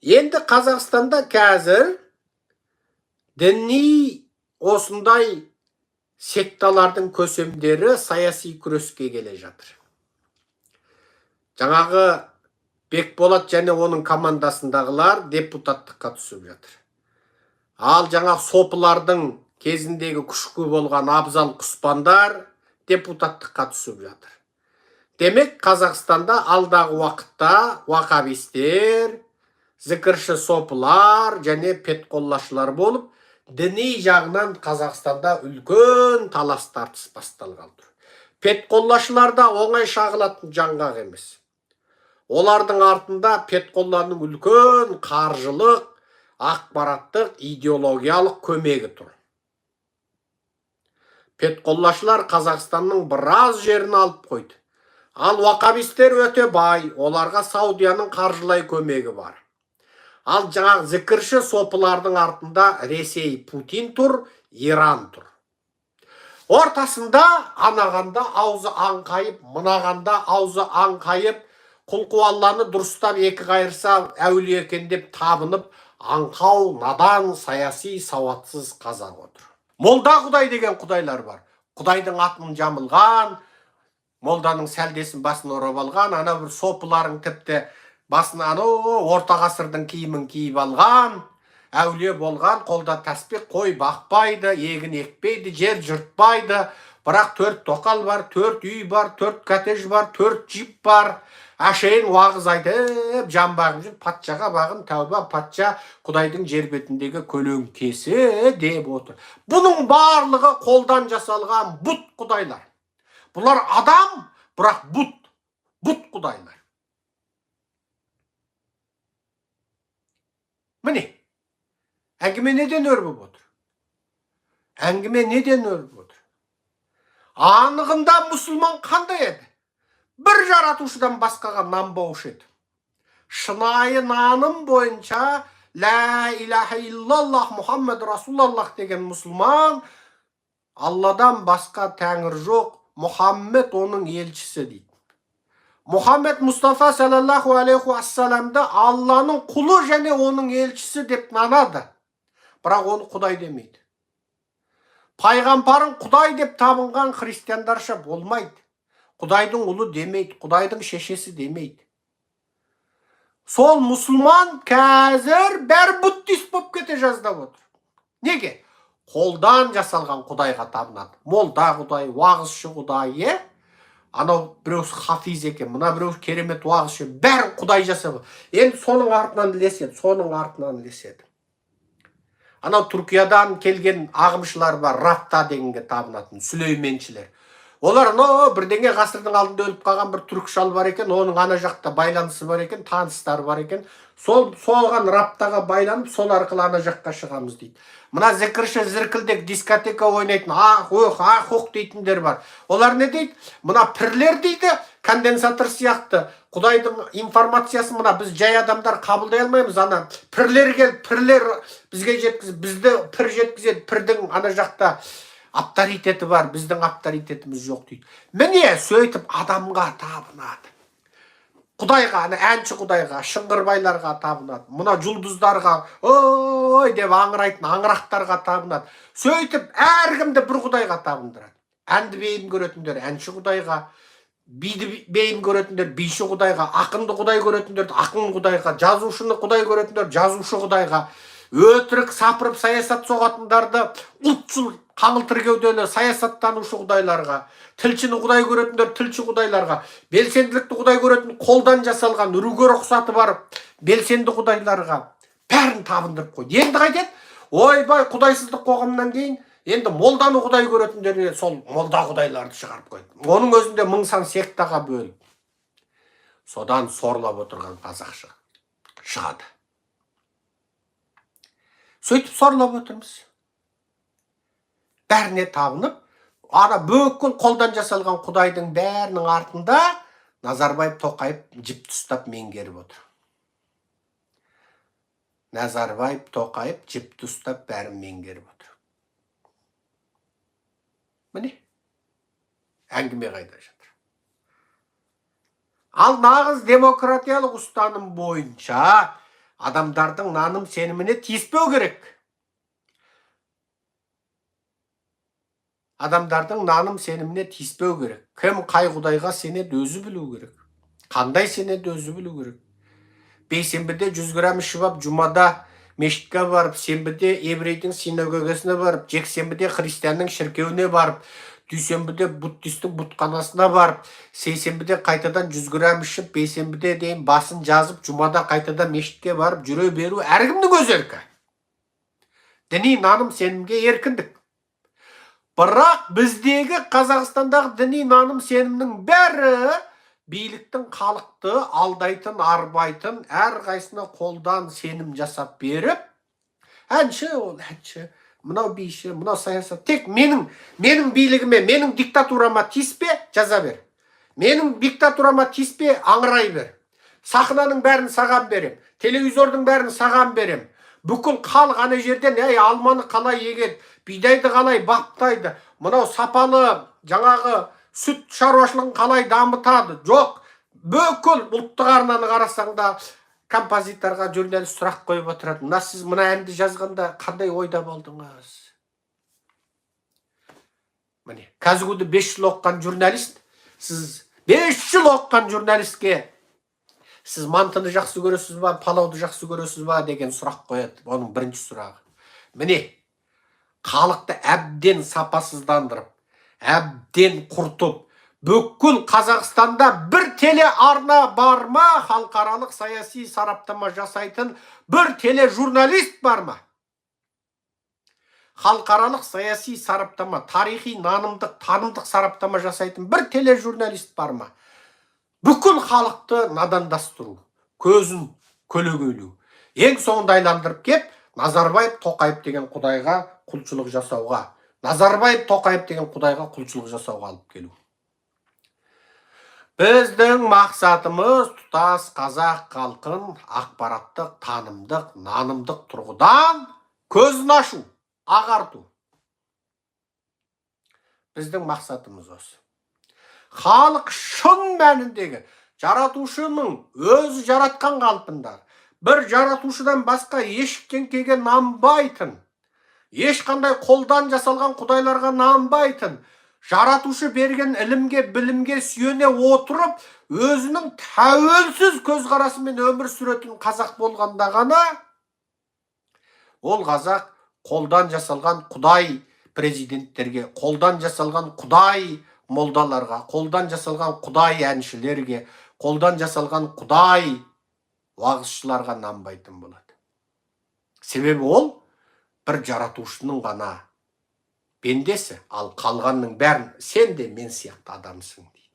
Енді Қазақстанда қазір діни осындай секталардың көсемдері саяси күреске келе жатыр. Жаңағы Бекболат және оның командасындағылар депутаттыққа түсіп жатыр. Ал жаңағы сопылардың кезіндегі күшкі болған Абзал Құспандар депутаттыққа түсіп жатыр. Демек, Қазақстанда алдағы уақытта уақабистер, зікірші сопылар және петқоллашылар болып, діни жағынан Қазақстанда үлкен талас тартыс басталған тұр. Петқоллашыларда оңай шағылатын жаңғақ емес. Олардың артында петқолланың үлкен қаржылық, ақпараттық, идеологиялық көмегі тұр. Петқоллашылар Қазақстанның біраз жерін алып қойды. Ал уақабистер өте бай, оларға Саудияның қаржылай көмегі бар. Ал жаңағы зікірші сопылардың артында Ресей Путин тұр, Иран тұр. Ортасында анағанда аузы аңқайып, мынағанда аузы аңқайып, құлқу Алланы дұрыстап екі қайырса әулие екен деп табынып, аңқау, надан, саяси, сауатсыз қазақ отыр. Молда құдай деген құдайлар бар. Құдайдың атын жамылған, молданың сәлдесін басын орап алған, ана бір сопыларың тіпті басына орта ғасырдың киімін киіп алған, әулие болған, қолда тәспих, қой бақпайды, егін екпейді, жер жыртпайды, бірақ 4 тоқал бар, 4 үй бар, 4 коттедж бар, 4 джип бар. Әшейін уағыз айтып, жан бағып жүр, патшаға бағын, тәуба, патша құдайдың жер бетіндегі көлеңкесі деп отыр. Бұның барлығы қолдан жасалған бұт құдайлар. Бұлар адам, бірақ бұт құдайлар. Міне, әңгіме неден өрбіп отыр? Әңгіме неден өрбіп отыр? Анығында мұсылман қандай еді? Бір жаратушыдан басқаға нанбаушы еді. Шынайы наным бойынша Ла илаха иллаллах Мұхаммед Расулаллах деген мұсылман, Алладан басқа тәңір жоқ, Мұхаммед оның елшісі дейді. Мұхаммед Мұстафа саллаллаху алейхи ассаламды Алланың құлы және оның елшісі деп нанады. Бірақ оны құдай демейді. Пайғамбарын құдай деп табынған христиандарша болмайды. Құдайдың ұлы демейді, Құдайдың шешесі демейді. Сол мұсылман қазір бәрі буддист болып кете жаздап отыр. Неге? Қолдан жасалған құдайға табынады. Молда құдай, уағызшы құдай, анау біреусі хафиз екен, мына біреусі керемет уағызшы, бәрін құдай жасап. Енді соның артынан ілеседі. Анау Түркиядан келген ағымшылар бар, Рафта дегенге табынатын, Сүлейменшілер. Олар бірдеңе ғасырдың алдында өліп қалған бір түрік шал бар екен, оның ана жақта байланысы бар екен, таныстары бар екен. Солған Раптаға байланып, сол арқылы ана жаққа шығамыз дейді. Мына зікірші зіркілдек дискотека ойнайтын ақ дейтіндер бар. Олар не дейді? Мына пірлер дейді, конденсатор сияқты. Құдайдың информациясын мына біз жай адамдар қабылдай алмаймыз. Ана пірлер келіп, пірлер бізге жеткізіп, бізді пір жеткізеді, пірдің ана жақта авторитеті бар, біздің авторитетіміз жоқ дейді. Міне сөйтіп адамға табынады. Құдайға, әнші құдайға, шыңғырбайларға табынады. Мұна жұлдыздарға, ой деп аңырайтын аңырақтарға табынады. Сөйтіп әркімді бір құдайға табындырады. Әнді бейім көретіндер әнші құдайға, биді бейім көретіндер биші құдайға, ақынды құдай көретіндер ақын құдайға, жазушыны құдай көретіндер жазушы құдайға, өтірік сапырып саясат соғатындарды ұлтшыл қаңылтыр кеуделі саясаттанушы құдайларға, тілшіні құдай көретіндер тілші құдайларға, белсенділікті құдай көретін қолдан жасалған үріге рұқсаты бар белсенді құдайларға бәрін табындырып қойды. Енді қайтеді? Ойбай, құдайсыздық қоғамнан кейін енді молданы құдай көретіндерге сол молда құдайларды шығарып қойды. Оның өзінде 1000 сан сектаға бөліп. Содан сорлап отырған қазақша шығады. Сөйтіп сорлап отырмыз. Бәріне табынып, ана бүкіл қолдан жасалған құдайдың бәрінің артында Назарбаев Тоқаев жіпті ұстап меңгеріп отыр. Назарбаев Тоқаев жіпті ұстап бәрін меңгеріп отыр. Міне, әңгіме қайда жатыр. Ал нағыз демократиялық ұстаным бойынша Адамдардың наным сеніміне тиіспеу керек. Адамдардың наным сеніміне тиіспеу керек. Кім қай құдайға сенеді өзі білу керек. Қандай сенеді өзі білу керек. Бейсенбіде 100 грамм ішіп алып, жұмада мешітке барып, сенбіде еврейдің синагогасына барып, жексенбіде христианның шіркеуіне барып, дүйсенбіде буддистің бұтханасына барып, сейсенбіде қайтадан 100 грамм ішіп, бейсенбіде дейін басын жазып, жұмада қайтадан мешітке барып жүре беру әркімнің өз еркі. Діни наным сенімге еркіндік. Бірақ біздегі Қазақстандағы діни наным сенімнің бәрі биліктің халықты алдайтын, арбайтын, әрқайсына қолдан сенім жасап беріп, әнші ол әнші, мынау биші, мынау саясат. Тек менің билігіме, менің диктатурама тиіспе, жаза бер. Менің диктатурама тиіспе, аңырай бер. Сахнаның бәрін саған берем, телевизордың бәрін саған берем. Бүкіл халық ана жерден, алманы қалай егеді, бидайды қалай баптайды, мынау сапалы жаңағы сүт шаруашылығын қалай дамытады. Жоқ, бүкіл ұлттық арнаны қарасаң да композиторға журналист сұрақ қойып отырады. Мына сіз мына әнді жазғанда қандай ойда болдыңыз? Міне, қазіргі 5 жыл оқыған журналист, сіз 5 жыл оқыған журналистке сіз мантыны жақсы көресіз ба, палауды жақсы көресіз ба деген сұрақ қояды. Оның бірінші сұрағы. Міне, халықты әбден сапасыздандырып, әбден құртып, бүкіл Қазақстанда бір теле арна бар ма, халықаралық саяси сараптама жасайтын бір теле журналист бар ма? Халықаралық саяси сараптама, тарихи нанымдық, танымдық сараптама жасайтын бір теле журналист бар ма? Бүкіл халықты надандастыру, көзін көлегейлеу. Ең соңында айландырып кеп, Назарбаев, Тоқаев деген құдайға құлшылық жасауға, Назарбаев, Тоқаев деген құдайға құлшылық жасауға алып келу. Біздің мақсатымыз тұтас қазақ халқын ақпараттық, танымдық, нанымдық тұрғыдан көзін ашу, ағарту. Біздің мақсатымыз осы. Халық шын мәніндегі жаратушының өзі жаратқан қалпында бір жаратушыдан басқа ешкім келген нанбайтын, ешқандай қолдан жасалған құдайларға нанбайтын, жаратушы берген ілімге, білімге сүйене отырып, өзінің тәуелсіз көзқарасымен өмір сүретін қазақ болғанда ғана ол қазақ қолдан жасалған құдай президенттерге, қолдан жасалған құдай молдаларға, қолдан жасалған құдай әншілерге, қолдан жасалған құдай уағызшыларға нанбайтын болады. Себебі ол бір жаратушының ғана пендесі, ал қалғанның бәрін сен де мен сияқты адамсың дейді.